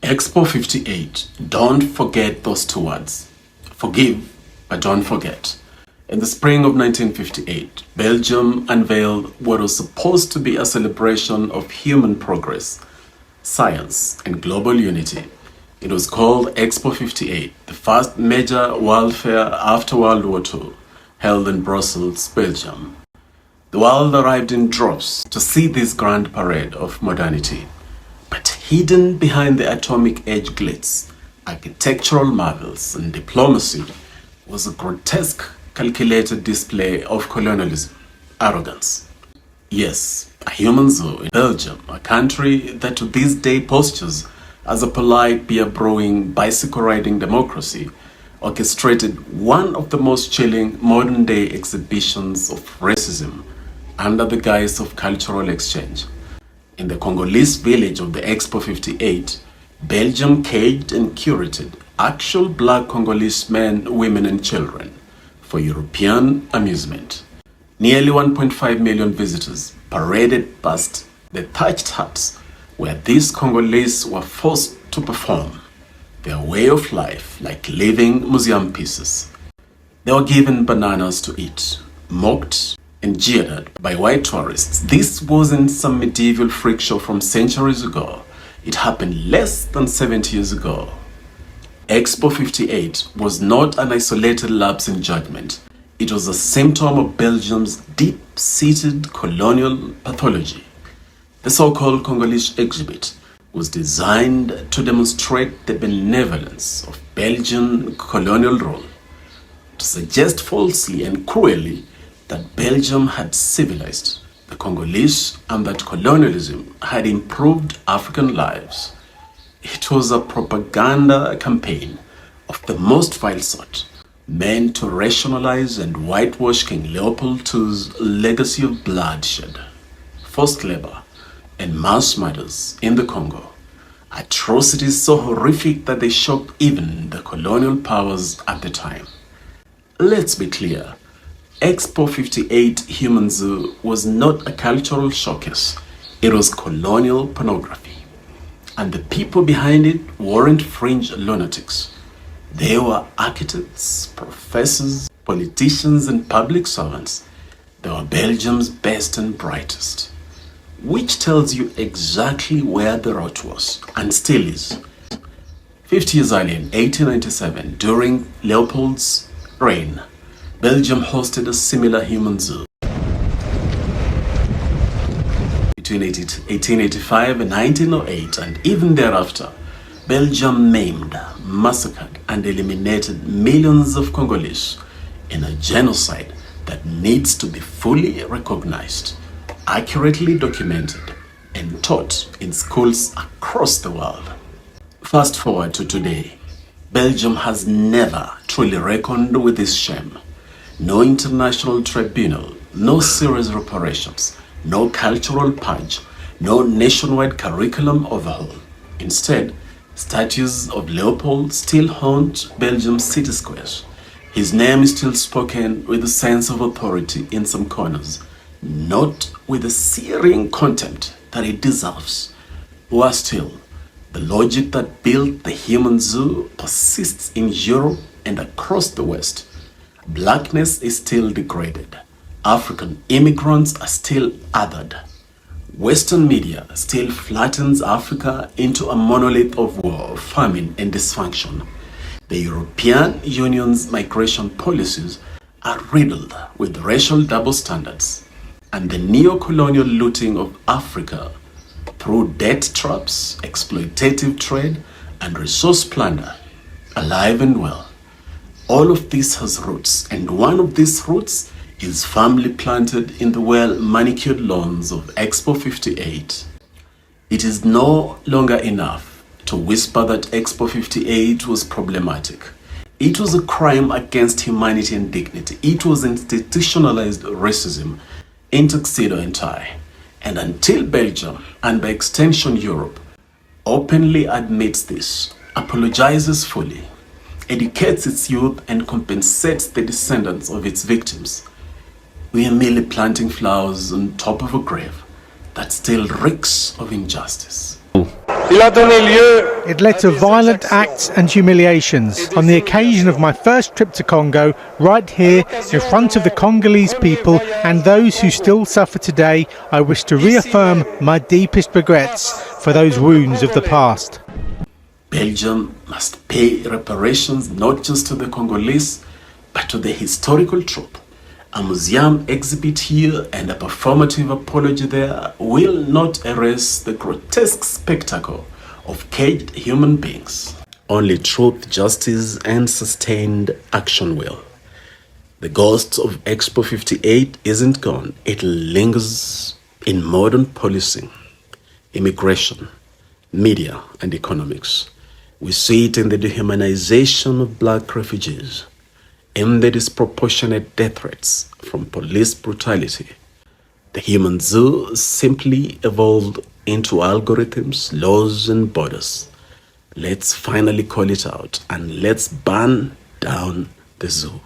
Expo 58. Don't forget those two words. Forgive, but don't forget. In the spring of 1958, Belgium unveiled what was supposed to be a celebration of human progress, science, and global unity. It was called Expo 58, the first major world fair after World War II, held in Brussels, Belgium. The world arrived in droves to see this grand parade of modernity. But hidden behind the atomic age glitz, architectural marvels, and diplomacy was a grotesque, calculated display of colonialism, arrogance. Yes, a human zoo in Belgium, a country that to this day postures as a polite, beer-brewing, bicycle-riding democracy, orchestrated one of the most chilling modern-day exhibitions of racism under the guise of cultural exchange. In the Congolese village of the Expo 58, Belgium caged and curated actual black Congolese men, women and children for European amusement. Nearly 1.5 million visitors paraded past the thatched huts where these Congolese were forced to perform their way of life like living museum pieces. They were given bananas to eat, mocked and jeered at by white tourists. This wasn't some medieval freak show from centuries ago. It happened less than 70 years ago. Expo 58 was not an isolated lapse in judgment. It was a symptom of Belgium's deep-seated colonial pathology. The so-called Congolese exhibit was designed to demonstrate the benevolence of Belgian colonial rule, to suggest falsely and cruelly that Belgium had civilized the Congolese and that colonialism had improved African lives. It was a propaganda campaign of the most vile sort, meant to rationalize and whitewash King Leopold II's legacy of bloodshed, forced labor, and mass murders in the Congo. Atrocities so horrific that they shocked even the colonial powers at the time. Let's be clear. Expo 58 Human Zoo was not a cultural showcase. It was colonial pornography. And the people behind it weren't fringe lunatics. They were architects, professors, politicians, and public servants. They were Belgium's best and brightest. Which tells you exactly where the route was, and still is. 50 years earlier, in 1897, during Leopold's reign, Belgium hosted a similar human zoo. Between 1885 and 1908, and even thereafter, Belgium maimed, massacred, and eliminated millions of Congolese in a genocide that needs to be fully recognized, accurately documented, and taught in schools across the world. Fast forward to today, Belgium has never truly reckoned with this shame. No international tribunal, no serious reparations, no cultural purge, no nationwide curriculum overhaul. Instead, statues of Leopold still haunt Belgium's city squares. His name is still spoken with a sense of authority in some corners, not with the searing contempt that it deserves. Worse still, the logic that built the human zoo persists in Europe and across the West. Blackness is still degraded. African immigrants are still othered. Western media still flattens Africa into a monolith of war, famine, and dysfunction. The European Union's migration policies are riddled with racial double standards, and the neo-colonial looting of Africa through debt traps, exploitative trade, and resource plunder, alive and well. All of this has roots, and one of these roots is firmly planted in the well-manicured lawns of Expo 58. It is no longer enough to whisper that Expo 58 was problematic. It was a crime against humanity and dignity. It was institutionalized racism in tuxedo and tie. And until Belgium, and by extension Europe, openly admits this, apologizes fully, educates its youth and compensates the descendants of its victims, we are merely planting flowers on top of a grave that still reeks of injustice. It led to violent acts and humiliations. On the occasion of my first trip to Congo, right here in front of the Congolese people and those who still suffer today, I wish to reaffirm my deepest regrets for those wounds of the past. Belgium must pay reparations not just to the Congolese, but to the historical troop. A museum exhibit here and a performative apology there will not erase the grotesque spectacle of caged human beings. Only truth, justice, and sustained action will. The ghost of Expo 58 isn't gone. It lingers in modern policing, immigration, media, and economics. We see it in the dehumanization of black refugees, in the disproportionate death rates from police brutality. The human zoo simply evolved into algorithms, laws, and borders. Let's finally call it out and let's burn down the zoo.